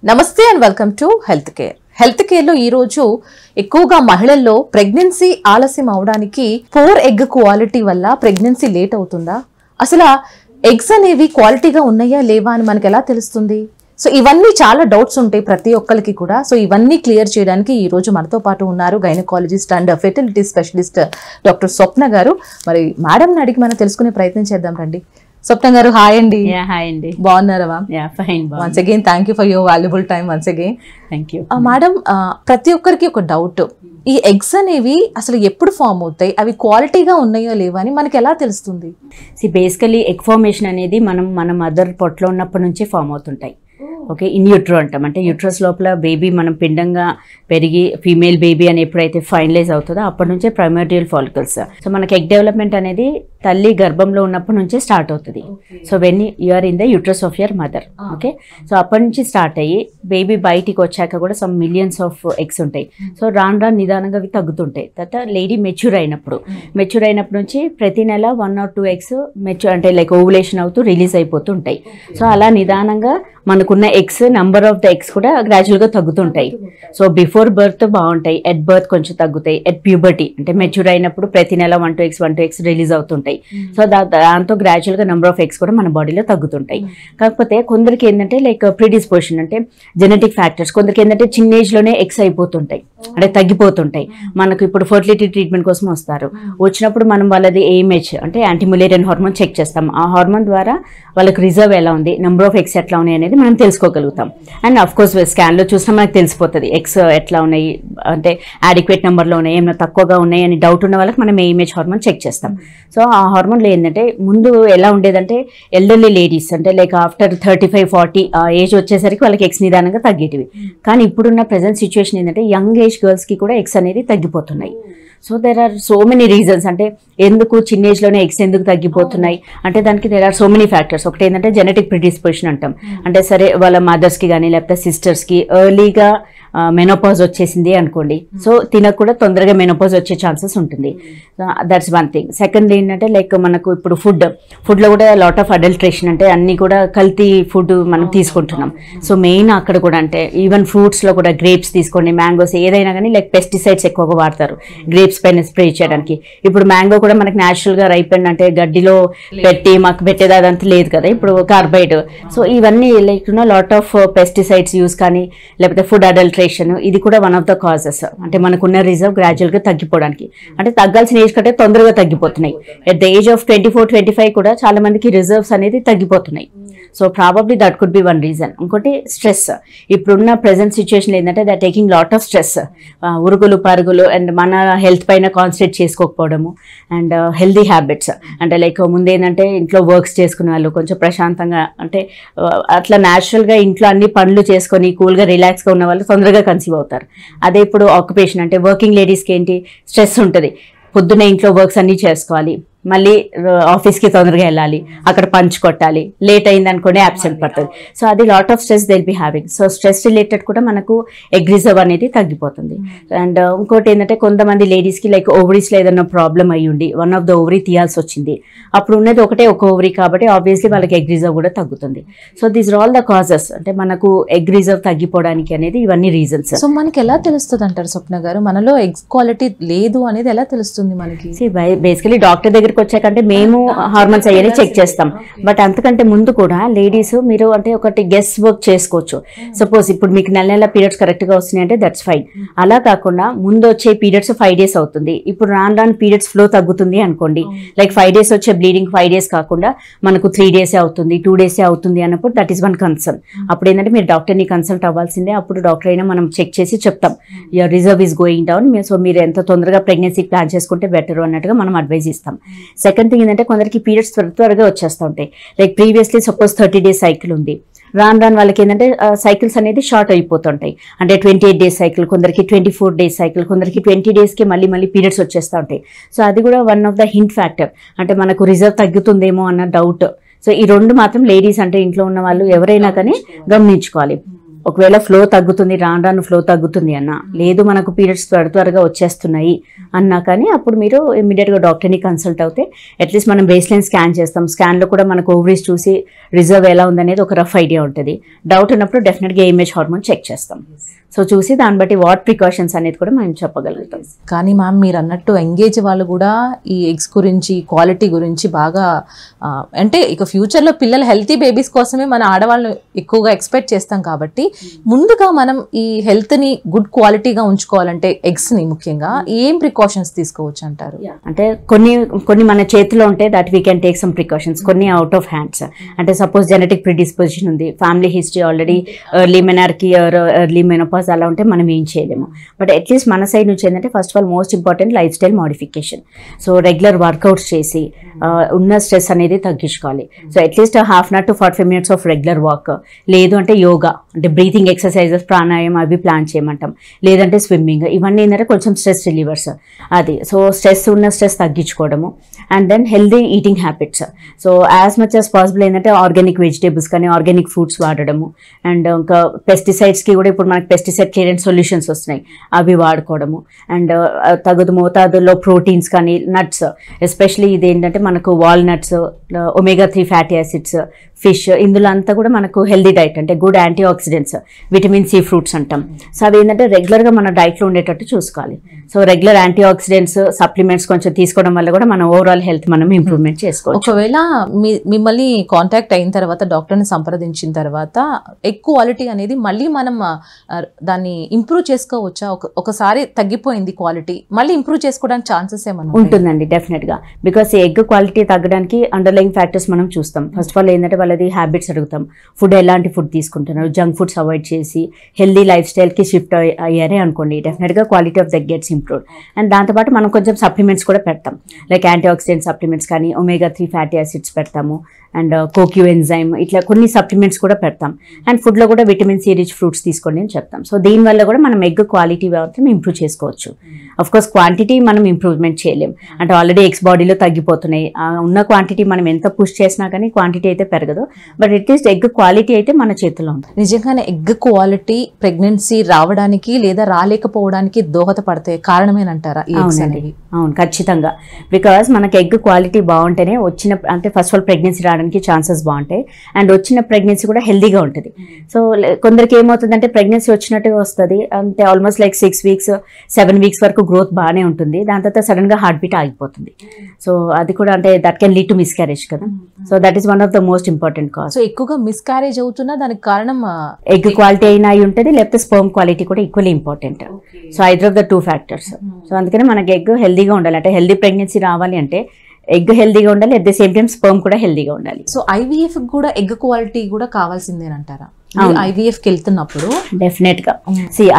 నమస్తే and welcome to health care. Health care లో ఈ రోజు ఎక్కువగా మహిళల్లో ప్రెగ్నెన్సీ ఆలస్యం అవడానికి పోర్ ఎగ్ క్వాలిటీ వల్ల ప్రెగ్నెన్సీ లేట్ అవుతుందా, అసలు ఎగ్స్ అనేవి క్వాలిటీగా ఉన్నాయా లేవా అని మనకు ఎలా తెలుస్తుంది? సో ఇవన్నీ చాలా డౌట్స్ ఉంటాయి ప్రతి ఒక్కరికి కూడా. సో ఇవన్నీ క్లియర్ చేయడానికి ఈ రోజు మనతో పాటు ఉన్నారు gynaecologist and fertility specialist doctor Swapna గారు. మరి మేడం అడిగి మనం తెలుసుకునే ప్రయత్నం చేద్దాం రండి. స్వప్న గారు, హాయ్ అండి. హాయ్ అండి. బాగున్నారా ma'am? Fine. Once again thank you for your valuable time. Once again thank you. Madam, ప్రతి ఒక్కరికి ఒక డౌట్, ఈ ఎగ్స్ అనేవి అసలు ఎప్పుడు ఫామ్ అవుతాయి, అవి క్వాలిటీగా ఉన్నాయో లేవో అని మనకి ఎలా తెలుస్తుంది? బేసికలీ ఎగ్ ఫార్మేషన్ అనేది మన మదర్ పొట్టలో ఉన్నప్పటి నుంచి ఫామ్ అవుతుంటాయి. ఓకే, ఇన్ యూట్రో అంటాం. అంటే యూట్రస్ లోపల బేబీ మనం పిండంగా పెరిగి ఫీమేల్ బేబీ అని ఎప్పుడైతే ఫైనలైజ్ అవుతుందో అప్పటి నుంచే ప్రైమర్డియల్ ఫాలికల్స్. సో మనకి ఎగ్ డెవలప్మెంట్ అనేది తల్లి గర్భంలో ఉన్నప్పటి నుంచే స్టార్ట్ అవుతుంది. So when you are in the uterus of your mother. Okay, so అప్పటి నుంచి స్టార్ట్ అయ్యి బేబీ బయటికి వచ్చాక కూడా సమ్ మిలియన్స్ ఆఫ్ ఎగ్స్ ఉంటాయి. సో రాను నిదానంగా అవి తగ్గుతుంటాయి. తర్వాత లేడీ మెచ్యూర్ అయినప్పుడు నుంచి ప్రతి నెల 1 or 2 ఎగ్స్ మెచ్యూర్ అంటే లైక్ ఓవులేషన్ అవుతూ రిలీజ్ అయిపోతుంటాయి. సో అలా నిదానంగా మనకున్న eggs number of the eggs కూడా గ్రాడ్యువల్గా తగ్గుతుంటాయి. సో బిఫోర్ బర్త్ బాగుంటాయి, ఎట్ బర్త్ కొంచెం తగ్గుతాయి, ఎట్ ప్యూబర్టీ అంటే మెచ్యూర్ అయినప్పుడు ప్రతి నెల 1 to x రిలీజ్ అవుతుంటాయి. సో దాంతో గ్రాడ్యువల్గా నెంబర్ ఆఫ్ ఎగ్స్ కూడా మన బాడీలో తగ్గుతుంటాయి. కాకపోతే కొందరికి ఏంటంటే లైక్ ప్రిడిస్పోజిషన్ అంటే జెనెటిక్ ఫ్యాక్టర్స్, కొందరికి ఏంటంటే చిన్న ఏజ్లోనే ఎగ్స్ అయిపోతుంటాయి, అంటే తగ్గిపోతుంటాయి. మనకు ఇప్పుడు ఫర్టిలిటీ ట్రీట్మెంట్ కోసం వస్తారు, వచ్చినప్పుడు మనం వాళ్ళది ఏఎంహెచ్ అంటే యాంటీ ములేరియన్ హార్మోన్ చెక్ చేస్తాం. ఆ హార్మోన్ ద్వారా వాళ్ళకి రిజర్వ్ ఎలా ఉంది, నెంబర్ ఆఫ్ ఎగ్స్ ఎట్లా ఉన్నాయి అనేది మనం తెలుసుకోగలుగుతాం. అండ్ అఫ్ కోర్స్ స్కాన్లో చూసినా మనకు తెలిసిపోతుంది ఎగ్స్ ఎట్లా ఉన్నాయి, అంటే అడిక్వేట్ నెంబర్లో ఉన్నాయి, ఏమైనా తక్కువగా ఉన్నాయి అని డౌట్ ఉన్న వాళ్ళకి మనం ఏఎంహెచ్ హార్మోన్ చెక్ చేస్తాం. సో ఆ హార్మోన్లో ఏంటంటే ముందు ఎలా ఉండేదంటే ఎల్డర్లీ లేడీస్ అంటే లైక్ ఆఫ్టర్ 35-40 ఆ ఏజ్ వచ్చేసరికి వాళ్ళకి ఎగ్స్ నిదానంగా తగ్గేటివి. కానీ ఇప్పుడున్న ప్రెజెంట్ సిచ్యువేషన్ ఏంటంటే యంగ్ ఏజ్ గర్ల్స్కి కూడా ఎగ్స్ అనేది తగ్గిపోతున్నాయి. So there are so many reasons. అంటే ఎందుకు చిన్న ఏజ్లోనే ఎగ్స్ ఎందుకు తగ్గిపోతున్నాయి అంటే దానికి there are so many factors. ఒకటి ఏంటంటే జెనెటిక్ ప్రిడిస్పోజిషన్ అంటాం. అంటే సరే వాళ్ళ మదర్స్కి కానీ లేకపోతే సిస్టర్స్కి ఎర్లీగా మెనోపాజ్ వచ్చేసింది అనుకోండి, సో తినకు కూడా తొందరగా మెనోపాజ్ వచ్చే ఛాన్సెస్ ఉంటుంది. That's one thing. సెకండ్ ఏంటంటే లైక్ మనకు ఇప్పుడు ఫుడ్లో కూడా లాట్ ఆఫ్ అడల్ట్రేషన్, అంటే అన్నీ కూడా కల్తీ ఫుడ్ మనం తీసుకుంటున్నాం. సో మెయిన్ అక్కడ కూడా అంటే ఈవెన్ ఫ్రూట్స్లో కూడా గ్రేప్స్ తీసుకోండి, మ్యాంగోస్ ఏదైనా కానీ లైక్ పెస్టిసైడ్స్ ఎక్కువగా వాడతారు గ్రేప్స్ పైన స్ప్రే చేయడానికి. ఇప్పుడు మ్యాంగో కూడా మనకి న్యాచురల్గా రైపెండ్ అంటే గడ్డిలో పెట్టి మాకు పెట్టేది అదంతా లేదు కదా, ఇప్పుడు కార్బైడ్. సో ఇవన్నీ like lot of pesticides use కానీ లేకపోతే ఫుడ్ అడల్ట్రేషన్, ఇది కూడా వన్ ఆఫ్ ద కాజెస్. అంటే మనకున్న రిజర్వ్ గ్రాడ్యువల్గా తగ్గిపోవడానికి, అంటే తగ్గాల్సిన ఏజ్ కంటే తొందరగా తగ్గిపోతున్నాయి. ఎట్ ద ఏజ్ ఆఫ్ 24-25 కూడా చాలా మందికి రిజర్వ్స్ అనేది తగ్గిపోతున్నాయి. So probably that could be one reason. ఇంకోటి స్ట్రెస్. ఇప్పుడున్న ప్రెజెంట్ సిచ్యువేషన్ ఏంటంటే they are taking lot of stress, ఉరుగులు పరుగులు, అండ్ మన హెల్త్ పైన కాన్సన్ట్రేట్ చేసుకోకపోవడము, అండ్ హెల్దీ హ్యాబిట్స్ అంటే లైక్ ముందేంటంటే ఇంట్లో వర్క్స్ చేసుకునే వాళ్ళు కొంచెం ప్రశాంతంగా అంటే అట్లా న్యాచురల్గా ఇంట్లో అన్ని పనులు చేసుకొని కూల్గా రిలాక్స్గా ఉన్న వాళ్ళు తొందరగా కన్సీవ్ అవుతారు. అదే ఇప్పుడు ఆక్యుపేషన్ అంటే వర్కింగ్ లేడీస్కి ఏంటి స్ట్రెస్ ఉంటుంది, పొద్దున్నే ఇంట్లో వర్క్స్ అన్నీ చేసుకోవాలి, మళ్ళీ ఆఫీస్కి తొందరగా వెళ్ళాలి, అక్కడ పంచ్ కొట్టాలి, లేట్ అయింది అనుకోండి అబ్సెంట్ పడుతుంది. సో అది lot of stress they will be having. So stress related కూడా మనకు ఎగ్ రిజర్వ్ అనేది తగ్గిపోతుంది. అండ్ ఇంకోటి ఏంటంటే కొంతమంది లేడీస్కి లైక్ ఓవరీస్లో ఏదైనా ప్రాబ్లం అయ్యి ఉండి 1 of the ఓవరీ తీయాల్సి వచ్చింది, అప్పుడు ఉన్నది ఒక ఓవరీ కాబట్టి ఆబ్వియస్లీ వాళ్ళకి ఎగ్ రిజర్వ్ కూడా తగ్గుతుంది. So these are all the causes. అంటే మనకు ఎగ్ రిజర్వ్ తగ్గిపోవడానికి అనేది ఇవన్నీ రీజన్స్. సో మనకి ఎలా తెలుస్తుంది అంటారు స్వప్న గారు, మనలో ఎగ్స్ క్వాలిటీ లేదు అనేది ఎలా తెలుస్తుంది మనకి? బేసికలీ డాక్టర్ దగ్గర వచ్చాకంటే మేము హార్మోన్స్ అయ్యని చెక్ చేస్తాం. బట్ అంతకంటే ముందు కూడా లేడీస్ మీరు అంటే ఒకటి గెస్ వర్క్ చేసుకోవచ్చు. సపోజ్ ఇప్పుడు మీకు నెల పీరియడ్స్ కరెక్ట్గా వస్తున్నాయి అంటే దట్స్ ఫైన్. అలా కాకుండా ముందు వచ్చే పీరియడ్స్ 5 days అవుతుంది, ఇప్పుడు రాను పీరియడ్స్ ఫ్లో తగ్గుతుంది అనుకోండి, లైక్ 5 days వచ్చే బ్లీడింగ్ 5 days కాకుండా మనకు 3 days అవుతుంది, 2 days అవుతుంది అన్నప్పుడు దట్ ఈస్ వన్ కన్సర్న్. అప్పుడు ఏంటంటే మీరు డాక్టర్ని కన్సల్ట్ అవ్వాల్సిందే. అప్పుడు డాక్టర్ అయినా మనం చెక్ చేసి చెప్తాం your reserve is going down, so మీరు ఎంత తొందరగా ప్రెగ్నెన్సీ ప్లాన్ చేసుకుంటే బెటర్ అన్నట్టుగా మనం అడ్వైజ్ ఇస్తాం. సెకండ్ థింగ్ ఏంటంటే కొందరికి పీరియడ్స్ త్వరగా వచ్చేస్తూ ఉంటాయి. Like previously suppose 30 days cycle ఉంది, రాను వాళ్ళకి ఏంటంటే సైకిల్స్ అనేది షార్ట్ అయిపోతుంటాయి. అంటే 28 days సైకిల్, కొందరికి 24 days సైకిల్, కొందరికి 20 daysకి మళ్ళీ పీరియడ్స్ వచ్చేస్తూ ఉంటాయి. సో అది కూడా one of the hint factor, అంటే మనకు రిజర్వ్ తగ్గుతుందేమో అన్న డౌట్. సో ఈ రెండు మాత్రం లేడీస్ అంటే ఇంట్లో ఉన్న వాళ్ళు ఎవరైనా కానీ గమనించుకోవాలి. ఒకవేళ ఫ్లో తగ్గుతుంది, రాను రాను ఫ్లో తగ్గుతుంది అన్నా, లేదు మనకు పీరియడ్స్ త్వరగా వచ్చేస్తున్నాయి అన్నా కానీ అప్పుడు మీరు ఇమీడియట్గా డాక్టర్ని కన్సల్ట్ అవుతే అట్లీస్ట్ మనం బేస్ లైన్ స్కాన్ చేస్తాం. స్కాన్లో కూడా మనకు ఓవరీస్ చూసి రిజర్వ్ ఎలా ఉందనేది ఒక రఫ్ ఐడియా ఉంటుంది. డౌట్ ఉన్నప్పుడు డెఫినెట్గా AMH హార్మోన్ చెక్ చేస్తాం. సో చూసి దాన్ని బట్టి వాట్ ప్రికాషన్స్ అనేది కూడా మనం చెప్పగలుగుతాం. కానీ మ్యామ్ మీరు అన్నట్టు ఎంగేజ్ వాళ్ళు కూడా ఈ ఎగ్స్ గురించి, క్వాలిటీ గురించి బాగా అంటే ఇక ఫ్యూచర్లో పిల్లల హెల్తీ బేబీస్ కోసమే మన ఆడవాళ్ళు ఎక్కువగా ఎక్స్పెక్ట్ చేస్తాం కాబట్టి ముందుగా మనం ఈ హెల్త్ని గుడ్ క్వాలిటీగా ఉంచుకోవాలంటే ఎగ్స్ని ముఖ్యంగా ఏం ప్రికాషన్స్ తీసుకోవచ్చు అంటారు? అంటే కొన్ని మన చేతిలో ఉంటాయి, that we can take some precautions. కొన్ని అవుట్ ఆఫ్ హ్యాండ్స్. అంటే సపోజ్ జెనెటిక్ ప్రిడిస్పోజిషన్ ఉంది, family history already early menarche early menopause అలా ఉంటే మనం ఏం చేయలేము. బట్ అట్లీస్ట్ మన సైడ్ నుంచి ఏంటంటే first of all most important life style modification. So regular workouts చేసి ఉన్న స్ట్రెస్ అనేది తగ్గించుకోవాలి. So at least half an hour to 45 minutes of regular walk, లేదు అంటే యోగా అంటే బ్రీతింగ్ ఎక్సర్సైజెస్, ప్రాణాయామం అవి ప్లాన్ చేయమంటాం. లేదంటే స్విమ్మింగ్, ఇవన్నీ ఏంటంటే కొంచెం స్ట్రెస్ రిలీవర్స్ అది. సో స్ట్రెస్ తగ్గించుకోవడము. And then healthy eating habits. So as much as possible ఏంటంటే ఆర్గానిక్ వెజిటేబుల్స్ కానీ ఆర్గానిక్ ఫ్రూట్స్ వాడడము. అండ్ ఇంకా పెస్టిసైడ్స్కి కూడా ఇప్పుడు మనకి పెస్టిసైడ్ క్లియరెన్స్ సొల్యూషన్స్ వస్తున్నాయి, అవి వాడుకోవడము. అండ్ తగు మోతాదులో ప్రోటీన్స్ కానీ నట్స్, ఎస్పెషలీ ఇది ఏంటంటే మనకు walnuts, omega-3 fatty acids, fish, ఇందులో అంతా కూడా మనకు హెల్దీ డైట్ అంటే good antioxidants, vitamin C fruits అంటాం. సో అవి ఏంటంటే రెగ్యులర్గా మన డైట్లో ఉండేటట్టు చూసుకోవాలి. So regular antioxidants supplements కొంచెం తీసుకోవడం వల్ల కూడా మన ఓవరాల్ హెల్త్ మనం ఇంప్రూవ్మెంట్ చేసుకోవచ్చు. ఒకవేళ మిమ్మల్ని కాంటాక్ట్ అయిన తర్వాత, డాక్టర్ని సంప్రదించిన తర్వాత ఎగ్ క్వాలిటీ అనేది మళ్ళీ మనం దాన్ని ఇంప్రూవ్ చేసుకోవచ్చా? ఒకసారి తగ్గిపోయింది క్వాలిటీ, మళ్ళీ ఇంప్రూవ్ చేసుకోవడానికి ఛాన్సెస్ ఏమన్నా ఉంటుందండి? డెఫినెట్గా. బికాస్ ఎగ్ క్వాలిటీ తగ్గడానికి అండర్లైయింగ్ ఫ్యాక్టర్స్ మనం చూస్తాం. ఫస్ట్ ఆఫ్ ఆల్ ఏంటంటే వాళ్ళది హ్యాబిట్స్ అడుగుతాం. ఫుడ్ ఎలాంటి ఫుడ్ తీసుకుంటున్నారు, జంక్ ఫుడ్స్ అవాయిడ్ చేసి హెల్దీ లైఫ్ స్టైల్కి షిఫ్ట్ అయ్యారే అనుకోండి, డెఫినెట్గా quality of the guests improved. And దాంతోపాటు మనం కొంచెం సప్లిమెంట్స్ కూడా పెడతాం, లైక్ యాంటీ ఆక్సిడెంట్ సప్లిమెంట్స్ కానీ omega-3 ఫ్యాటీ యాసిడ్స్ పెడతాము. అండ్ కోక్యూ ఎంజైమ్, ఇట్లా కొన్ని సప్లిమెంట్స్ కూడా పెడతాం. అండ్ ఫుడ్లో కూడా విటమిన్ సి రిచ్ ఫ్రూట్స్ తీసుకోండి అని చెప్తాం. సో దీనివల్ల కూడా మనం ఎగ్ క్వాలిటీ మాత్రం ఇంప్రూవ్ చేసుకోవచ్చు. అఫ్ కోర్స్ క్వాంటిటీ మనం ఇంప్రూవ్మెంట్ చేయలేం, అంటే ఆల్రెడీ ఎగ్స్ బాడీలో తగ్గిపోతున్నాయి. ఉన్న క్వాంటిటీ మనం ఎంత పుష్ చేసినా కానీ క్వాంటిటీ అయితే పెరగదు. బట్ అట్లీస్ట్ ఎగ్ క్వాలిటీ అయితే మన చేతిలో ఉంది. నిజంగానే ఎగ్ క్వాలిటీ ప్రెగ్నెన్సీ రావడానికి లేదా రాలేకపోవడానికి దోహదపడతాయి కారణమేనంటారా? అవును, ఖచ్చితంగా. బికాస్ మనకి ఎగ్ క్వాలిటీ బాగుంటేనే అంటే ఫస్ట్ ఆఫ్ ఆల్ ప్రెగ్నెన్సీ రావడానికి ఛాన్సెస్ బాగుంటాయి. అండ్ వచ్చిన ప్రెగ్నెన్సీ కూడా హెల్దీగా ఉంటుంది. సో కొందరికి ఏమవుతుందంటే ప్రెగ్నెన్సీ వచ్చినట్టుగా వస్తుంది, అంటే ఆల్మోస్ట్ లైక్ 6 weeks 7 weeks వరకు గ్రోత్ బాగానే ఉంటుంది. దాని తర్వాత సడన్ గా హార్ట్ బీట్ ఆగిపోతుంది. సో అది కూడా అంటే that can lead to miscarriage కదా. So that is one of the most important cause. So ఎక్కువగా మిస్క్యారేజ్ అవుతున్నా దానికి కారణం ఎగ్ క్వాలిటీ అయినా అయి ఉంటుంది, లేకపోతే స్పర్మ్ క్వాలిటీ కూడా equally important. So either of the 2 factors. So అందుకని మనకి ఎగ్ హెల్దీగా ఉండాలి. అంటే హెల్దీ ప్రెగ్నెన్సీ రావాలి అంటే ఎగ్ హెల్దీగా ఉండాలి, at the same time sperm కూడా హెల్దీగా ఉండాలి. సో IVF కూడా ఎగ్ క్వాలిటీ కూడా కావాల్సిందేనంటారా? IVF కి వెళ్తున్నప్పుడు డెఫినెట్ గా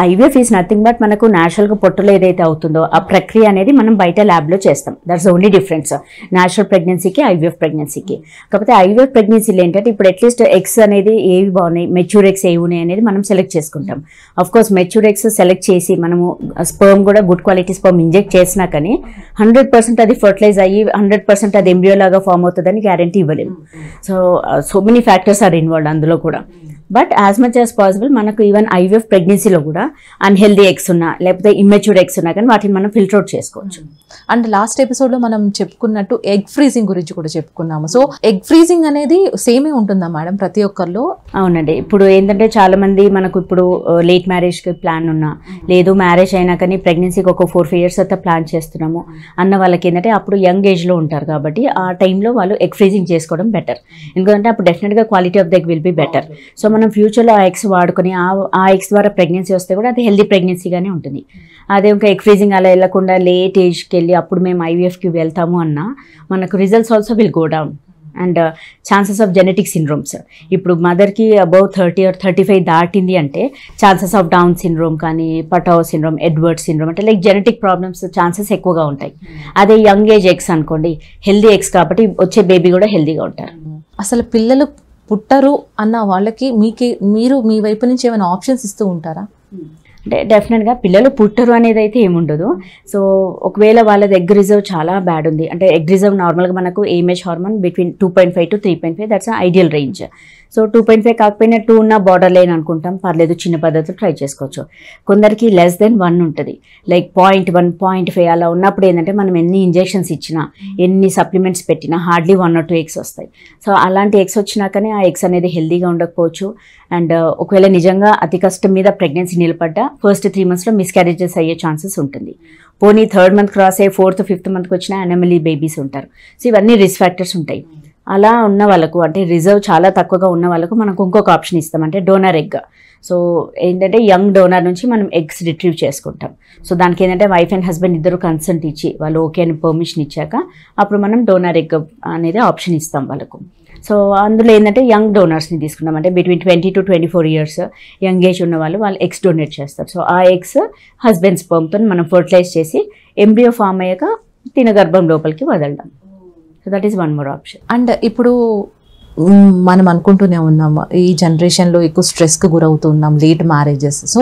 IVF ఈస్ నథింగ్ బట్ మనకు న్యాచురల్ గా పొట్టలో ఏదైతే అవుతుందో ఆ ప్రక్రియ అనేది మనం బయట ల్యాబ్ లో చేస్తాం. దట్స్ ఓన్లీ డిఫరెన్స్ న్యాచురల్ ప్రెగ్నెన్సీకి IVF ప్రెగ్నెన్సీకి. కాకపోతే IVF ప్రెగ్నెన్సీలు ఏంటంటే ఇప్పుడు అట్లీస్ట్ ఎగ్స్ అనేది ఏవి బాగున్నాయి, మెచ్యూర్ ఎగ్స్ ఏవి ఉన్నాయి అనేది మనం సెలెక్ట్ చేసుకుంటాం. Of course mature eggs select చేసి మనము స్పర్మ్ కూడా గుడ్ క్వాలిటీ స్పర్మ్ ఇంజెక్ట్ చేసినా కానీ 100% అది ఫర్టిలైజ్ అయ్యి 100% అది ఎంబ్రియో లాగా ఫామ్ అవుతుందని గ్యారంటీ ఇవ్వలేము. So many factors are involved అందులో కూడా. But as much as possible మనకు ఈవెన్ IVF ప్రెగ్నెన్సీలో కూడా అన్హెల్దీ ఎగ్స్ ఉన్నా లేకపోతే ఇమ్మెచ్యూర్ ఎగ్స్ ఉన్నా కానీ వాటిని మనం ఫిల్టర్ అవుట్ చేసుకోవచ్చు. అండ్ లాస్ట్ ఎపిసోడ్లో మనం చెప్పుకున్నట్టు ఎగ్ ఫ్రీజింగ్ గురించి కూడా చెప్పుకున్నాము. సో ఎగ్ ఫ్రీజింగ్ అనేది సేమే ఉంటుందా మేడం ప్రతి ఒక్కరిలో? అవునండి. ఇప్పుడు ఏంటంటే చాలా మంది మనకు ఇప్పుడు లేట్ మ్యారేజ్కి ప్లాన్ ఉన్నా, లేదు మ్యారేజ్ అయినా కానీ ప్రెగ్నెన్సీకి ఒక 4-5 years అయితే ప్లాన్ చేస్తున్నాము అన్న వాళ్ళకి ఏంటంటే అప్పుడు యంగ్ ఏజ్లో ఉంటారు కాబట్టి ఆ టైంలో వాళ్ళు ఎగ్ ఫ్రీజింగ్ చేసుకోవడం బెటర్. ఎందుకంటే అప్పుడు డెఫినెట్గా quality of the egg will be better. So మనం ఫ్యూచర్లో ఆ ఎగ్స్ వాడుకొని ఆ ఎగ్స్ ద్వారా ప్రెగ్నెన్సీ వస్తే కూడా అది హెల్దీ ప్రెగ్నెన్సీగానే ఉంటుంది. అదే ఇంకా ఎగ్ ఫ్రీజింగ్ అలా వెళ్ళకుండా లేట్ ఏజ్కి వెళ్ళి అప్పుడు మేము IVFకి వెళ్తాము అన్నా మనకు results also will go down. And chances of genetic syndromes, ఇప్పుడు మదర్కి అబౌవ్ 30 or 35 దాటింది అంటే ఛాన్సెస్ ఆఫ్ డౌన్ సిండ్రోమ్ కానీ పటావ్ సిండ్రోమ్, ఎడ్వర్డ్ సిండ్రోమ్ అంటే లైక్ జెనెటిక్ ప్రాబ్లమ్స్ ఛాన్సెస్ ఎక్కువగా ఉంటాయి. అదే యంగ్ ఏజ్ ఎగ్స్ అనుకోండి, హెల్దీ ఎగ్స్ కాబట్టి వచ్చే బేబీ కూడా హెల్దీగా ఉంటారు. అసలు పిల్లలు పుట్టరు అన్న వాళ్ళకి మీరు మీ వైపు నుంచి ఏమైనా ఆప్షన్స్ ఇస్తూ ఉంటారా? అంటే డెఫినెట్గా పిల్లలు పుట్టరు అనేది అయితే ఏముండదు. సో ఒకవేళ వాళ్ళది ఎగ్ రిజర్వ్ చాలా బ్యాడ్ ఉంది అంటే ఎగ్ రిజర్వ్ నార్మల్గా మనకు AMH hormone between 2.5 to 3.5 that's ideal range. So 2.5 కాకపోయినా 2 ఉన్న బార్డర్ లైన్ అనుకుంటాం, పర్లేదు చిన్న పద్ధతులు ట్రై చేసుకోవచ్చు. కొందరికి <1 ఉంటుంది, లైక్ 0.1, 0.5 అలా ఉన్నప్పుడు ఏంటంటే మనం ఎన్ని ఇంజెక్షన్స్ ఇచ్చినా ఎన్ని సప్లిమెంట్స్ పెట్టినా హార్డ్లీ 1 or 2 ఎగ్స్ వస్తాయి. సో అలాంటి ఎగ్స్ వచ్చినాకనే ఆ ఎగ్స్ అనేది హెల్దీగా ఉండకపోవచ్చు. అండ్ ఒకవేళ నిజంగా అతి కష్టం మీద ప్రెగ్నెన్సీ నిలబడ్డా ఫస్ట్ 3 monthsలో మిస్క్యారేజెస్ అయ్యే ఛాన్సెస్ ఉంటుంది. పోనీ 3rd month క్రాస్ అయ్యి 4th, 5th monthకి వచ్చిన అనామలీ బేబీస్ ఉంటారు. సో ఇవన్నీ రిస్క్ ఫ్యాక్టర్స్ ఉంటాయి. అలా ఉన్న వాళ్ళకు అంటే రిజర్వ్ చాలా తక్కువగా ఉన్న వాళ్ళకు మనకు ఇంకొక ఆప్షన్ ఇస్తాం, అంటే డోనర్ ఎగ్. సో ఏంటంటే యంగ్ డోనర్ నుంచి మనం ఎగ్స్ రిట్రీవ్ చేసుకుంటాం. సో దానికి ఏంటంటే వైఫ్ అండ్ హస్బెండ్ ఇద్దరు కన్సెంట్ ఇచ్చి వాళ్ళు ఓకే అని పర్మిషన్ ఇచ్చాక అప్పుడు మనం డోనర్ ఎగ్ అనేది ఆప్షన్ ఇస్తాం వాళ్ళకు. సో అందులో ఏంటంటే యంగ్ డోనర్స్ని తీసుకున్నాం, అంటే between 20 to 24 years young age ఉన్న వాళ్ళు ఎగ్స్ డొనేట్ చేస్తారు. సో ఆ ఎగ్స్ హస్బెండ్ స్పర్మ్తో మనం ఫర్టిలైజ్ చేసి ఎంబ్రియో ఫామ్ అయ్యాక తిన గర్భం లోపలికి వదలడం. So that is one more option. And ఇప్పుడు మనం అనుకుంటూనే ఉన్నాము ఈ జనరేషన్లో ఎక్కువ స్ట్రెస్కి గురవుతున్నాం, లేట్ మ్యారేజెస్. సో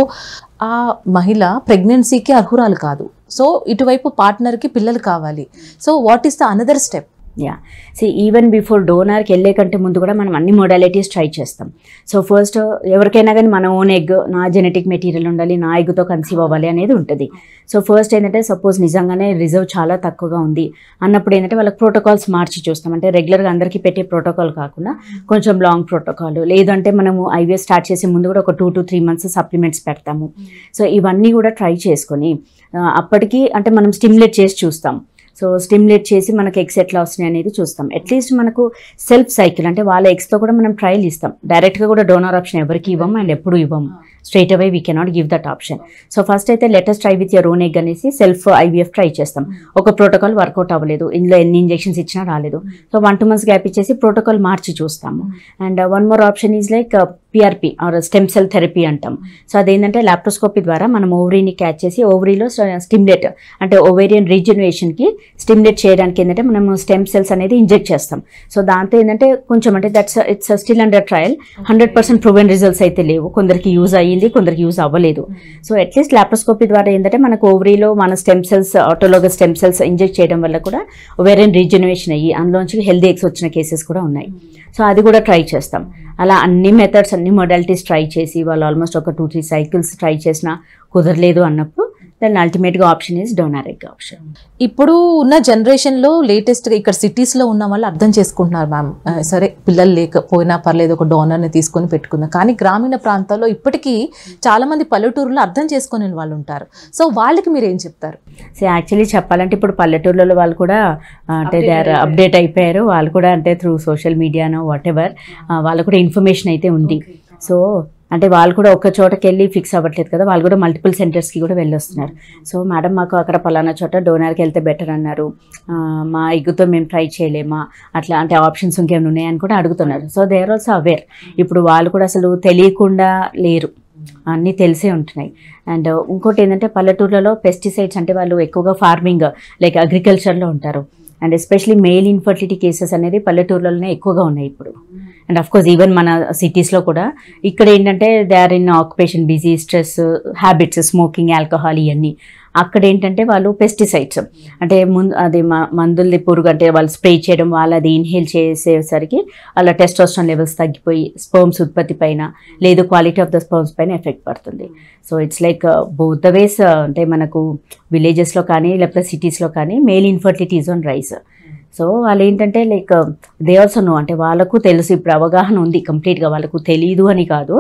ఆ మహిళ ప్రెగ్నెన్సీకి అర్హురాలు కాదు, సో ఇటువైపు పార్ట్నర్కి పిల్లలు కావాలి. So what is the another step? Even before డోనర్కి వెళ్ళే కంటే ముందు కూడా మనం అన్ని మోడాలిటీస్ ట్రై చేస్తాం. సో ఫస్ట్ ఎవరికైనా కానీ మన ఓన్ ఎగ్, నా జెనెటిక్ మెటీరియల్ ఉండాలి, నా ఎగ్తో కన్సీవ్ అవ్వాలి అనేది ఉంటుంది. సో ఫస్ట్ ఏంటంటే సపోజ్ నిజంగానే రిజర్వ్ చాలా తక్కువగా ఉంది అన్నప్పుడు ఏంటంటే వాళ్ళకి ప్రోటోకాల్స్ మార్చి చూస్తాం, అంటే రెగ్యులర్గా అందరికీ పెట్టే ప్రోటోకాల్ కాకుండా కొంచెం లాంగ్ ప్రోటోకాల్, లేదంటే మనము ఐవీఎఫ్ స్టార్ట్ చేసే ముందు కూడా ఒక 2 to 3 months సప్లిమెంట్స్ పెడతాము. సో ఇవన్నీ కూడా ట్రై చేసుకొని అప్పటికి అంటే మనం స్టిమ్యులేట్ చేసి చూస్తాం. సో స్టిమ్యులేట్ చేసి మనకు ఎగ్స్ ఎట్లా వస్తున్నాయి అనేది చూస్తాం. అట్లీస్ట్ మనకు సెల్ఫ్ సైకిల్ అంటే వాళ్ళ ఎగ్స్తో కూడా మనం ట్రయల్ ఇస్తాం. డైరెక్ట్గా కూడా డోనర్ ఆప్షన్ ఎవరికి ఇవ్వము అండ్ ఎప్పుడు ఇవ్వము, straight away we cannot give that option. So first అయితే latest try with your own egg అనేసి సెల్ఫ్ ఐవీఎఫ్ ట్రై చేస్తాం. ఒక ప్రోటోకాల్ వర్కౌట్ అవ్వలేదు, ఇందులో ఎన్ని ఇంజెక్షన్స్ ఇచ్చినా రాలేదు, సో 1 to 2 months గ్యాప్ ఇచ్చేసి ప్రోటోకాల్ మార్చి చూస్తాము. And one more option is like PRP or stem cell therapy అంటాం. సో అదేంటంటే లాప్రోస్కోపీ ద్వారా మనం ఓవరీని క్యాచ్ చేసి ఓవరీలో స్టిమ్యులేట్ అంటే ఓవేరియన్ రీజనరేషన్కి స్టిమ్యులేట్ చేయడానికి ఏంటంటే మనము స్టెమ్ సెల్స్ అనేది ఇంజెక్ట్ చేస్తాం. సో దాంతో ఏంటంటే కొంచెం అంటే it's still under trial, 100% proven results అయితే లేవు. కొందరికి యూజ్ అయ్యింది, కొందరికి యూజ్ అవ్వలేదు. సో అట్లీస్ట్ లాప్రోస్కోపీ ద్వారా ఏంటంటే మనకు ఓవరీలో మన stem cells, autologous stem cells inject చేయడం వల్ల కూడా ఓవేరియన్ రీజనరేషన్ అయ్యి అందులోంచి హెల్దీ ఎగ్స్ వచ్చిన కేసెస్ కూడా ఉన్నాయి. సో అది కూడా ట్రై చేస్తాం. అలా అన్ని మెథడ్స్, అన్ని మోడాలిటీస్ ట్రై చేసి వాళ్ళు ఆల్మోస్ట్ ఒక 2-3 cycles ట్రై చేసినా కుదరలేదు అన్నప్పుడు దెన్ అల్టిమేట్గా option is donor egg option. ఇప్పుడు ఉన్న జనరేషన్లో లేటెస్ట్గా ఇక్కడ సిటీస్లో ఉన్న వాళ్ళు అర్థం చేసుకుంటున్నారు మ్యామ్, సరే పిల్లలు లేకపోయినా పర్లేదు ఒక డోనర్ని తీసుకొని పెట్టుకుందాం. కానీ గ్రామీణ ప్రాంతాల్లో ఇప్పటికీ చాలామంది పల్లెటూరులో అర్థం చేసుకునే వాళ్ళు ఉంటారు. సో వాళ్ళకి మీరు ఏం చెప్తారు? సో యాక్చువల్లీ చెప్పాలంటే ఇప్పుడు పల్లెటూర్లలో వాళ్ళు కూడా అంటే దే ఆర్ అప్డేట్ అయిపోయారు. వాళ్ళు కూడా అంటే త్రూ సోషల్ మీడియానో వాట్ ఎవర్ వాళ్ళకు కూడా ఇన్ఫర్మేషన్ అయితే ఉంది. సో అంటే వాళ్ళు కూడా ఒక చోటకి వెళ్ళి ఫిక్స్ అవ్వట్లేదు కదా, వాళ్ళు కూడా మల్టిపుల్ సెంటర్స్కి కూడా వెళ్ళొస్తున్నారు. సో మేడం మాకు అక్కడ పలానా చోట డోనర్కి వెళ్తే బెటర్ అన్నారు, మా ఎగ్గుతో మేము ట్రై చేయలేమా, అట్లా అంటే ఆప్షన్స్ ఇంకేమైనా ఉన్నాయని కూడా అడుగుతున్నారు. So they are also aware. ఇప్పుడు వాళ్ళు కూడా అసలు తెలియకుండా లేరు, అన్నీ తెలిసే ఉంటున్నాయి. అండ్ ఇంకోటి ఏంటంటే పల్లెటూర్లలో పెస్టిసైడ్స్ అంటే వాళ్ళు ఎక్కువగా ఫార్మింగ్ లైక్ అగ్రికల్చర్లో ఉంటారు. And especially mail infertility cases అనేది పల్లెటూర్లలోనే ఎక్కువగా ఉన్నాయి ఇప్పుడు. అండ్ అఫ్ కోర్స్ ఈవెన్ మన సిటీస్లో కూడా ఇక్కడ ఏంటంటే they are in occupation busy, stress, habits, smoking, alcohol ఇవన్నీ. అక్కడ ఏంటంటే వాళ్ళు పెస్టిసైడ్స్ అంటే అది మందుల్ని పురుగు అంటే వాళ్ళు స్ప్రే చేయడం, వాళ్ళు అది ఇన్హేల్ చేసేసరికి అలా టెస్టోస్టెరాన్ లెవెల్స్ తగ్గిపోయి స్పర్మ్స్ ఉత్పత్తి పైన లేదు క్వాలిటీ ఆఫ్ ద స్పర్మ్స్ పైన ఎఫెక్ట్ పడుతుంది. So it's like both the ways. అంటే మనకు విలేజెస్లో కానీ లేకపోతే సిటీస్లో కానీ male infertility is on rise. So వాళ్ళు ఏంటంటే లైక్ దే ఆల్సో నో, అంటే వాళ్ళకు తెలుసు, ఇప్పుడు అవగాహన ఉంది కంప్లీట్గా, వాళ్ళకు తెలియదు అని కాదు.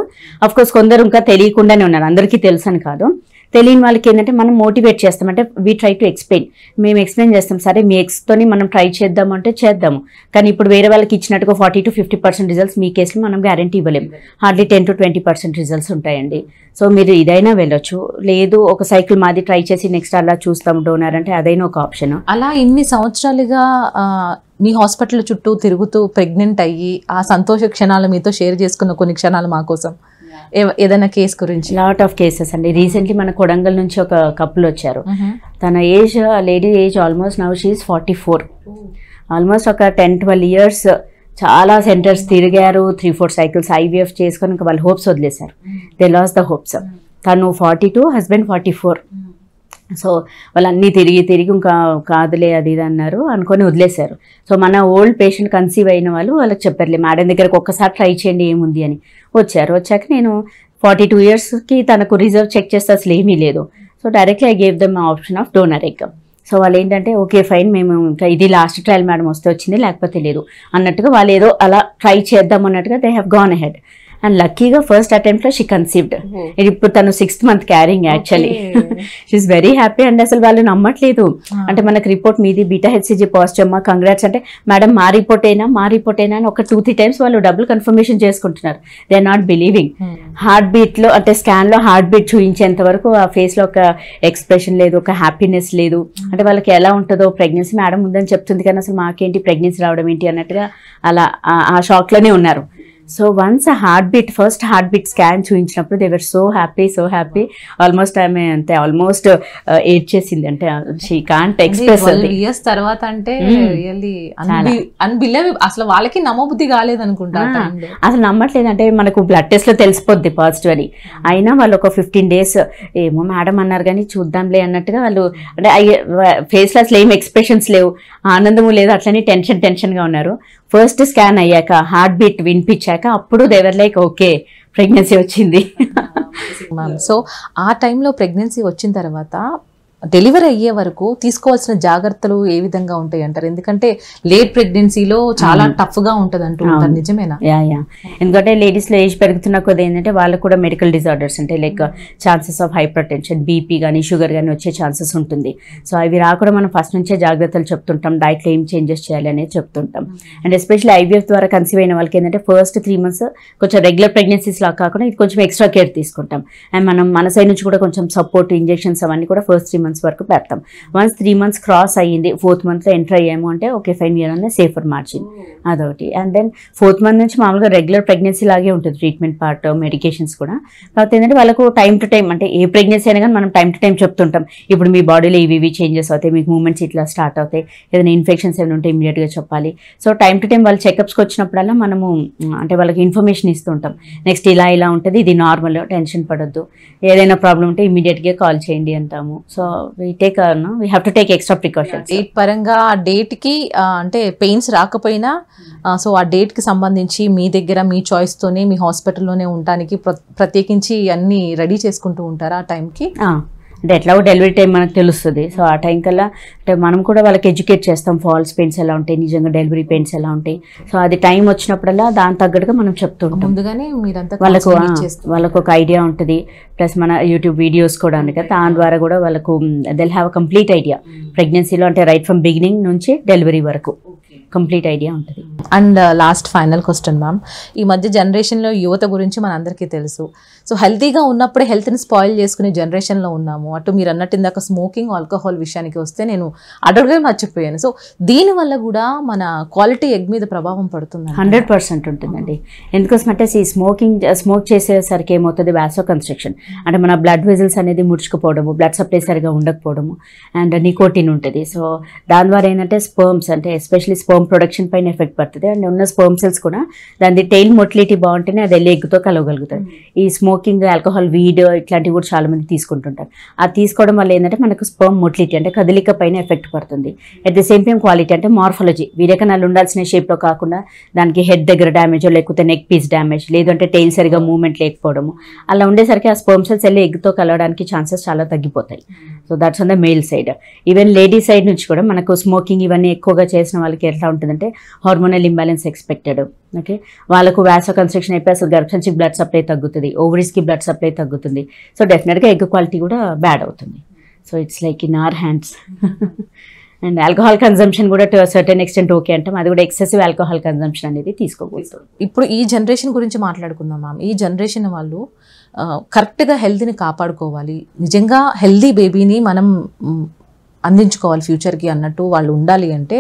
అఫ్కోర్స్ కొందరు ఇంకా తెలియకుండానే ఉన్నారు, అందరికీ తెలుసు అని కాదు. తెలియని వాళ్ళకి ఏంటంటే మనం మోటివేట్ చేస్తాం, అంటే వీ ట్రై టు ఎక్స్ప్లెయిన్, మేము ఎక్స్ప్లెయిన్ చేస్తాం, సరే మీ ఎక్స్తోని మనం ట్రై చేద్దాము అంటే చేద్దాము, కానీ ఇప్పుడు వేరే వాళ్ళకి ఇచ్చినట్టుగా 40 to 50% రిజల్ట్స్ మీ కేసులో మనం గ్యారంటీ ఇవ్వలేము, హార్డ్లీ 10 to 20% రిజల్ట్స్ ఉంటాయండి. సో మీరు ఇదైనా వెళ్ళొచ్చు, లేదు ఒక సైకిల్ మాది ట్రై చేసి నెక్స్ట్ అలా చూస్తాం డోనర్ అంటే అదైనా ఒక ఆప్షన్. అలా ఇన్ని సంవత్సరాలుగా మీ హాస్పిటల్ చుట్టూ తిరుగుతూ ప్రెగ్నెంట్ అయ్యి ఆ సంతోష క్షణాలు మీతో షేర్ చేసుకున్న కొన్ని క్షణాలు మా కోసం ఏదైనా కేసు గురించి? లాట్ ఆఫ్ కేసెస్ అండి. రీసెంట్లీ మన కొడంగల్ నుంచి ఒక కపుల్ వచ్చారు. తన age, lady age almost now she is 44. Almost ఒక 10-12 years చాలా సెంటర్స్ తిరిగారు, 3-4 cycles IVF చేసుకొని ఇంకా వాళ్ళు హోప్స్ వదిలేశారు. They lose the hopes. తను 42, హస్బెండ్ 44. సో వాళ్ళు అన్నీ తిరిగి ఇంకా కాదులే అది ఇది అన్నారు, అనుకొని వదిలేశారు. సో మన ఓల్డ్ పేషెంట్ కన్సీవ్ అయిన వాళ్ళకి చెప్పారులే మేడం దగ్గరకు ఒక్కసారి ట్రై చేయండి ఏముంది అని. వచ్చాక నేను 42 yearsకి తనకు రిజర్వ్ చెక్ చేస్తే అసలు ఏమీ లేదు. So directly I gave dum option of donor egg. So వాళ్ళు ఏంటంటే ఓకే ఫైన్, మేము ఇంకా ఇది లాస్ట్ ట్రయల్ మేడం, వస్తే వచ్చింది లేకపోతే లేదు అన్నట్టుగా వాళ్ళు ఏదో అలా ట్రై చేద్దాం అన్నట్టుగా they have gone ahead. And లక్కీగా ఫస్ట్ అటెంప్ట్లో షీ కన్సీవ్డ్. ఇప్పుడు తను 6th month carrying actually. She's very happy. And అసలు వాళ్ళు నమ్మట్లేదు. అంటే మనకు రిపోర్ట్ మీది బీటా హెచ్సిజీ పాజిటివ్ అమ్మా, కంగ్రాట్స్ అంటే మేడం మా రిపోర్ట్ అయినా అని ఒక 2-3 times వాళ్ళు డబుల్ కన్ఫర్మేషన్ చేసుకుంటున్నారు. They are not believing. Heart బీట్లో అంటే స్కాన్లో హార్ట్ బీట్ చూపించేంత వరకు ఆ ఫేస్లో ఒక ఎక్స్ప్రెషన్ లేదు, ఒక హ్యాపీనెస్ లేదు. అంటే వాళ్ళకి ఎలా ఉంటుందో ప్రెగ్నెన్సీ మేడం ఉందని చెప్తుంది కానీ అసలు మాకేంటి ప్రెగ్నెన్సీ రావడం ఏంటి అన్నట్టుగా అలా ఆ షాక్లోనే ఉన్నారు. So once first heart beat scan చూపించినప్పుడు they were so happy. Almost ఆమె అంతే ఆల్మోస్ట్ ఏడ్ చేసింది. అంటే షీ కాంట్ ఎక్స్ప్రెస్. 12 years తర్వాత అంటే రియల్లీ అన్బిలీవబుల్. అసలు వాళ్ళకి నమ్మబుద్ధి కాలేదు అనుకుంటా. అసలు నమ్మట్లేదు. అంటే మనకు బ్లడ్ టెస్ట్ లో తెలిసిపోద్ది పాజిటివ్ అని. అయినా వాళ్ళు ఒక 15 days ఏమో మేడం అన్నారు కానీ చూద్దాంలే అన్నట్టుగా వాళ్ళు అంటే ఫేస్ లో అసలు ఏం ఎక్స్ప్రెషన్స్ లేవు, ఆనందము లేదు, అట్లనే టెన్షన్ గా ఉన్నారు. ఫస్ట్ స్కాన్ అయ్యాక హార్ట్ బీట్ వినిపించాక అప్పుడు దేవర్ లైక్ ఓకే ప్రెగ్నెన్సీ వచ్చింది. సో ఆ టైంలో ప్రెగ్నెన్సీ వచ్చిన తర్వాత డెలివరీ అయ్యే వరకు తీసుకోవాల్సిన జాగ్రత్తలు ఏ విధంగా ఉంటాయి అంటారు? ఎందుకంటే లేట్ ప్రెగ్నెన్సీలో చాలా టఫ్ గా ఉంటది అంటూ ఉంటారు, నిజమేనా? యా ఎందుకంటే లేడీస్ లో ఏజ్ పెరుగుతున్న కొద్ది ఏంటంటే వాళ్ళకు కూడా మెడికల్ డిజార్డర్స్ అంటే like chances of hyper tension, BP కానీ షుగర్ కానీ వచ్చే ఛాన్సెస్ ఉంటుంది. సో అవి రాకుండా మనం ఫస్ట్ నుంచే జాగ్రత్తలు చెప్తుంటాం, డైట్లో ఏం చేంజెస్ చేయాలి అనేది చెప్తుంటాం. అండ్ ఎస్పెషల్లీ ఐవీఎఫ్ ద్వారా కన్సీవ్ అయిన వాళ్ళకి ఏంటంటే ఫస్ట్ 3 months కొంచెం రెగ్యులర్ ప్రెగ్నెన్సీస్ లా కాకుండా ఇది కొంచెం ఎక్స్ట్రా కేర్ తీసుకుంటాం. అండ్ మనం మన సైడ్ నుంచి కూడా కొంచెం సపోర్ట్, ఇంజెక్షన్స్ అవన్నీ కూడా ఫస్ట్ 3 months వరకు పెడతాం. వన్స్ 3 months క్రాస్ అయ్యింది, 4th month ఎంటర్ అయ్యాము అంటే okay fine, we're on safer margin. అదొకటి. అండ్ దెన్ 4th month నుంచి మామూలుగా రెగ్యులర్ ప్రెగ్నెన్సీ లాగే ఉంటుంది ట్రీట్మెంట్ పార్ట్, మెడికేషన్స్ కూడా. కాకపోతే ఏంటంటే వాళ్ళకు టైం టు టైం అంటే ఏ ప్రెగ్నెన్సీ అయినా కానీ మనం టైం టు టైం చెప్తుంటాం. ఇప్పుడు మీ బాడీలో ఇవి చేంజెస్ అవుతాయి, మీకు మూమెంట్స్ ఇట్లా స్టార్ట్ అవుతాయి, ఏదైనా ఇన్ఫెక్షన్స్ ఏమైనా ఉంటే ఇమీడియట్గా చెప్పాలి. సో టైం టు టైం వాళ్ళు చెకప్స్కి వచ్చినప్పుడల్లా మనము అంటే వాళ్ళకి ఇన్ఫర్మేషన్ ఇస్తుంటాం. నెక్స్ట్ ఇలా ఉంటుంది, ఇది నార్మల్, టెన్షన్ పడొద్దు, ఏదైనా ప్రాబ్లం ఉంటే ఇమీడియట్గా కాల్ చేయండి అంటాము. So we have to take extra precautions. Date పరంగా ఆ డేట్కి అంటే పెయిన్స్ రాకపోయినా సో ఆ డేట్కి సంబంధించి మీ దగ్గర మీ చాయిస్తోనే మీ హాస్పిటల్లోనే ఉండడానికి ప్రత్యేకించి అన్నీ రెడీ చేసుకుంటూ ఉంటారా ఆ టైంకి? అంటే ఎట్లాగో డెలివరీ టైం మనకు తెలుస్తుంది. సో ఆ టైం కల్లా అంటే మనం కూడా వాళ్ళకి ఎడ్యుకేట్ చేస్తాం, ఫాల్స్ పెయిన్స్ ఎలా ఉంటాయి, నిజంగా డెలివరీ పెయిన్స్ ఎలా ఉంటాయి. సో అది టైం వచ్చినప్పుడల్లా దాని తగ్గట్టుగా మనం చెప్తుంటాం. ముందుగానే మీరంతా వాళ్ళకు ఒక ఐడియా ఉంటుంది. ప్లస్ మన యూట్యూబ్ వీడియోస్ కూడా ఉన్నాయి కదా, దాని ద్వారా కూడా వాళ్ళకు దిల్ హ్యావ్ కంప్లీట్ ఐడియా ప్రెగ్నెన్సీలో అంటే రైట్ ఫ్రమ్ బిగినింగ్ నుంచి డెలివరీ వరకు కంప్లీట్ ఐడియా ఉంటుంది. And last final question ma'am, ఈ మధ్య జనరేషన్లో యువత గురించి మనందరికీ తెలుసు. సో హెల్తీగా ఉన్నప్పుడే హెల్త్ని స్పాయిల్ చేసుకునే జనరేషన్లో ఉన్నాము. అటు మీరు అన్నట్టు ఇందాక స్మోకింగ్, ఆల్కహాల్ విషయానికి వస్తే నేను అడగడం మర్చిపోయాను. సో దీనివల్ల కూడా మన క్వాలిటీ ఎగ్ మీద ప్రభావం పడుతుంది? 100% ఉంటుందండి. ఎందుకోసం అంటే స్మోక్ చేసేసరికి ఏమవుతుంది, వాసో కన్స్ట్రక్షన్ అంటే మన బ్లడ్ వెజల్స్ అనేది ముడుచుకుపోవడము, బ్లడ్ సప్లై సరిగా ఉండకపోవడము, అండ్ నికోటిన్ ఉంటుంది. సో దాని ద్వారా ఏంటంటే స్పర్మ్స్ అంటే ఎస్పెషల్లీ స్పర్మ్ ప్రొడక్షన్ పైన ఎఫెక్ట్ పడుతుంది. అండ్ ఉన్న స్పర్మ్ సెల్స్ కూడా దాని టెయిల్ మొటిలిటీ బాగుంటేనే అది వెళ్ళి ఎగ్గుతో కలవగలుగుతుంది. ఈ స్మోకింగ్, ఆల్కహాల్, వీడ్ ఇట్లాంటివి కూడా చాలా మంది తీసుకుంటుంటారు. అది తీసుకోవడం వల్ల ఏంటంటే మనకు స్పర్మ్ మొటిలిటీ అంటే కదలిక పైన ఎఫెక్ట్ పడుతుంది. At the same time quality అంటే మార్ఫాలజీ, వీరకణాలు ఉండాల్సిన షేప్లో కాకుండా దానికి హెడ్ దగ్గర డ్యామేజ్, లేకపోతే నెక్ పీస్ డ్యామేజ్, లేదంటే టెయిల్ సరిగా మూవ్మెంట్ లేకపోవడము, అలా ఉండేసరికి ఆ స్పర్మ్ సెల్స్ వెళ్ళి ఎగ్గుతో కలవడానికి ఛాన్సెస్ చాలా తగ్గిపోతాయి. So that's on the male side. Even lady side నుంచి కూడా మనకు స్మోకింగ్ ఇవన్నీ ఎక్కువగా చేసిన వాళ్ళకి ఎట్లా ఉంటుందంటే హార్మోనల్ ఇంబ్యాలెన్స్ ఎక్స్పెక్టెడ్. ఓకే, వాళ్ళకు వాసో కన్స్ట్రక్షన్ అయిపోయి అసలు గర్భసంచికి బ్లడ్ సప్లై తగ్గుతుంది, ఓవరీస్కి బ్లడ్ సప్లై తగ్గుతుంది. సో డెఫినెట్గా ఎగ్ క్వాలిటీ కూడా బ్యాడ్ అవుతుంది. So it's like in our hands. And alcohol consumption కూడా టు సర్టెన్ ఎక్స్టెంట్ ఓకే అంటాం, అది కూడా ఎక్సెసివ్ ఆల్కహాల్ కన్జంప్షన్ అనేది తీసుకోకూడదు. ఇప్పుడు ఈ జనరేషన్ గురించి మాట్లాడుకుందాం మ్యామ్. ఈ జనరేషన్ వాళ్ళు కరెక్ట్గా హెల్త్ని కాపాడుకోవాలి, నిజంగా హెల్దీ బేబీని మనం అందించుకోవాలి ఫ్యూచర్కి అన్నట్టు వాళ్ళు ఉండాలి అంటే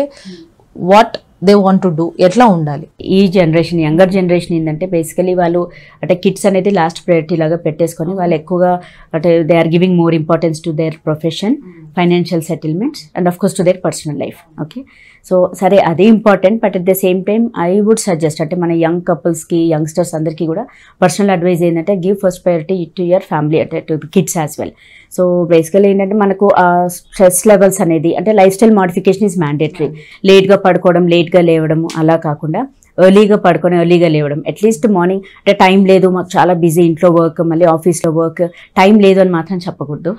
what they want to do, ఎట్లా ఉండాలి? ఈ జనరేషన్, యంగర్ జనరేషన్ ఏంటంటే బేసికలీ వాళ్ళు అంటే కిడ్స్ అనేది లాస్ట్ ప్రయారిటీ లాగా పెట్టేసుకొని వాళ్ళు ఎక్కువగా అంటే they are giving more importance to their profession, financial settlements and of course to their personal life. Okay, so సరే అది important, but at the same time I would suggest అంటే మన యంగ్ కపుల్స్కి యంగ్స్టర్స్ అందరికీ కూడా పర్సనల్ అడ్వైజ్ ఏంటంటే give first priority to your family అంటే to kids as well. So basically ఏంటంటే మనకు ఆ స్ట్రెస్ లెవెల్స్ అనేది అంటే lifestyle modification is mandatory. లేట్గా పడుకోవడం, లేట్గా లేవడం అలా కాకుండా ఎర్లీగా పడుకొని ఎర్లీగా లేవడం. అట్లీస్ట్ మార్నింగ్ అంటే టైం లేదు మాకు చాలా బిజీ, ఇంట్లో వర్క్ మళ్ళీ ఆఫీస్లో వర్క్, టైం లేదు అని మాత్రం చెప్పకూడదు.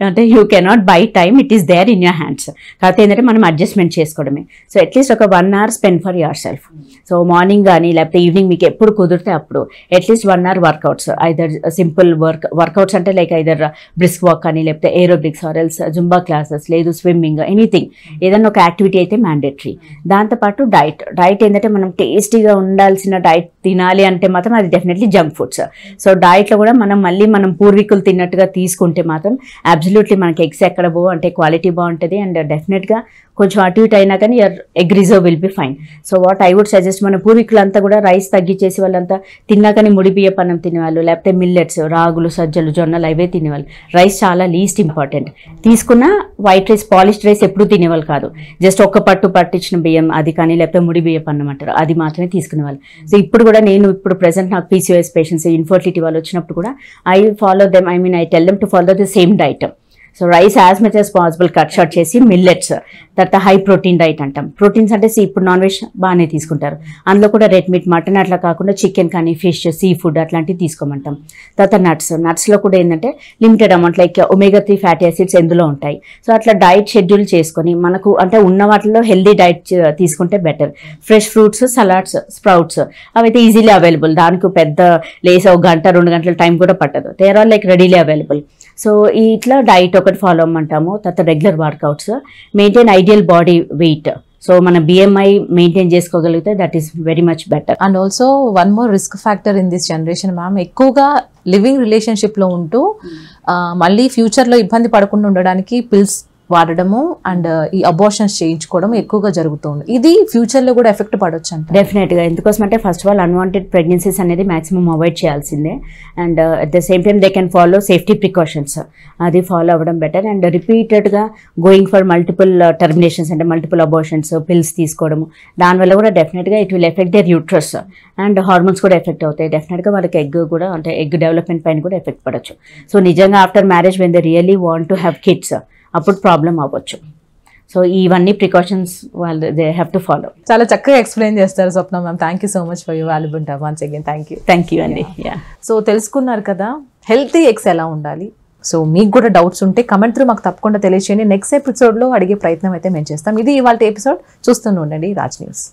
అంటే you cannot buy time, it is there in your hands. కాకపోతే ఏంటంటే మనం అడ్జస్ట్మెంట్ చేసుకోవడమే. సో అట్లీస్ట్ ఒక 1 hour spend for your self. So morning కానీ లేకపోతే ఈవినింగ్ మీకు ఎప్పుడు కుదిరితే అప్పుడు at least 1 hour workouts, either simple workouts అంటే లైక్ ఐదర్ బ్రిస్క్ వాక్ కానీ లేకపోతే aerobics or else Zumba classes, లేదు స్విమ్మింగ్, ఎనీథింగ్ ఏదైనా ఒక యాక్టివిటీ అయితే మ్యాండేటరీ. దాంతోపాటు డైట్ ఏంటంటే మనం టేస్టీగా ఉండాల్సిన డైట్ తినాలి అంటే మాత్రం అది డెఫినెట్లీ జంక్ ఫుడ్స్. సో డైట్లో కూడా మనం పూర్వీకులు తిన్నట్టుగా తీసుకుంటే మాత్రం అబ్సల్యూట్లీ మనకి ఎగ్స్ ఎక్కడ అంటే క్వాలిటీ బాగుంటుంది అండ్ డెఫినెట్గా కొంచెం అటు ఇటు అయినా కానీ your egg reserve will be fine. So what I would suggest, మన పూర్వీకులంతా కూడా రైస్ తగ్గించేసి వాళ్ళంతా తిన్నా కానీ ముడి బియ్యం అన్నం తినేవాళ్ళు, లేకపోతే మిల్లెట్స్, రాగులు, సజ్జలు, జొన్నలు అవే తినేవాళ్ళు. రైస్ చాలా లీస్ట్ ఇంపార్టెంట్. తీసుకున్న వైట్ రైస్, పాలిష్డ్ రైస్ ఎప్పుడూ తినేవాళ్ళు కాదు. జస్ట్ ఒక్క పట్టించిన బియ్యం అది కానీ లేకపోతే ముడి బియ్యం అన్నం అంటారు అది మాత్రమే తీసుకునేవాళ్ళు. సో ఇప్పుడు కూడా నేను ప్రెసెంట్ నాకు PCOS పేషెంట్స్, ఇన్ఫర్టిలిటీ వాళ్ళు వచ్చినప్పుడు కూడా I follow them, I tell them to follow the same diet. So rice as much as possible cut short చేసి మిల్లెట్స్, తర్వాత హై ప్రోటీన్ డైట్ అంటాం. ప్రోటీన్స్ అంటే ఇప్పుడు నాన్ వెజ్ బాగానే తీసుకుంటారు, అందులో కూడా రెడ్ మీట్, మటన్ అట్లా కాకుండా చికెన్ కానీ ఫిష్, సీ ఫుడ్ అట్లాంటివి తీసుకోమంటాం. తర్వాత నట్స్లో కూడా ఏంటంటే limited amount like omega 3 fatty acids ఎందులో ఉంటాయి. సో అట్లా డైట్ షెడ్యూల్ చేసుకొని మనకు అంటే ఉన్న వాటిలో హెల్దీ డైట్ తీసుకుంటే better. Fresh fruits, salads, sprouts అవైతే ఈజీలీ అవైలబుల్, దానికి పెద్ద లేసా 1 గంట 2 గంటల టైం కూడా పట్టదు. They are all like readily available. So ఇట్లా డైట్ ఒకటి ఫాలో అవ్వమంటాము. తర్వాత regular workouts, maintain ideal body weight. So మన BMI మెయింటైన్ చేసుకోగలిగితే that is very much better. And also one more risk factor in this generation ma'am, ఎక్కువగా living రిలేషన్షిప్లో ఉంటూ మళ్ళీ ఫ్యూచర్లో ఇబ్బంది పడకుండా ఉండడానికి పిల్స్ వాడడము అండ్ ఈ అబార్షన్స్ చేయించుకోవడం ఎక్కువగా జరుగుతుంది. ఇది ఫ్యూచర్లో కూడా ఎఫెక్ట్ పడవచ్చు అంట. డెఫినెట్గా. ఎందుకోసం అంటే first of all unwanted pregnancies అనేది మాక్సిమం అవాయిడ్ చేయాల్సిందే. And at the same time they can follow safety precautions, అది ఫాలో అవ్వడం బెటర్. అండ్ రిపీటెడ్గా గోయింగ్ ఫర్ మల్టిపుల్ టర్మినేషన్స్ అంటే మల్టిపుల్ అబార్షన్స్, పిల్స్ తీసుకోవడము, దానివల్ల కూడా డెఫినెట్గా it will effect their uterus and hormones కూడా ఎఫెక్ట్ అవుతాయి. డెఫినెట్గా వాళ్ళకి ఎగ్ కూడా అంటే ఎగ్ డెవలప్మెంట్ పైన కూడా ఎఫెక్ట్ పడవచ్చు. సో నిజంగా after marriage when they really want to have kids అప్పుడు ప్రాబ్లం అవ్వచ్చు. సో ఇవన్నీ ప్రికాషన్స్ వాళ్ళు దే హ్యావ్ టు ఫాలో. చాలా చక్కగా ఎక్స్ప్లెయిన్ చేస్తారు Swapna ma'am. Thank you so much for your valuable time once again. Thank you అండి. So తెలుసుకున్నారు కదా హెల్తీ ఎగ్స్ ఎలా ఉండాలి. సో మీకు కూడా డౌట్స్ ఉంటే కమెంట్ త్రూ మాకు తప్పకుండా తెలియచేయండి. నెక్స్ట్ ఎపిసోడ్లో అడిగే ప్రయత్నం అయితే మేము చేస్తాం. ఇది ఇవాళ ఎపిసోడ్. చూస్తూనే ఉండండి రాజ్ న్యూస్.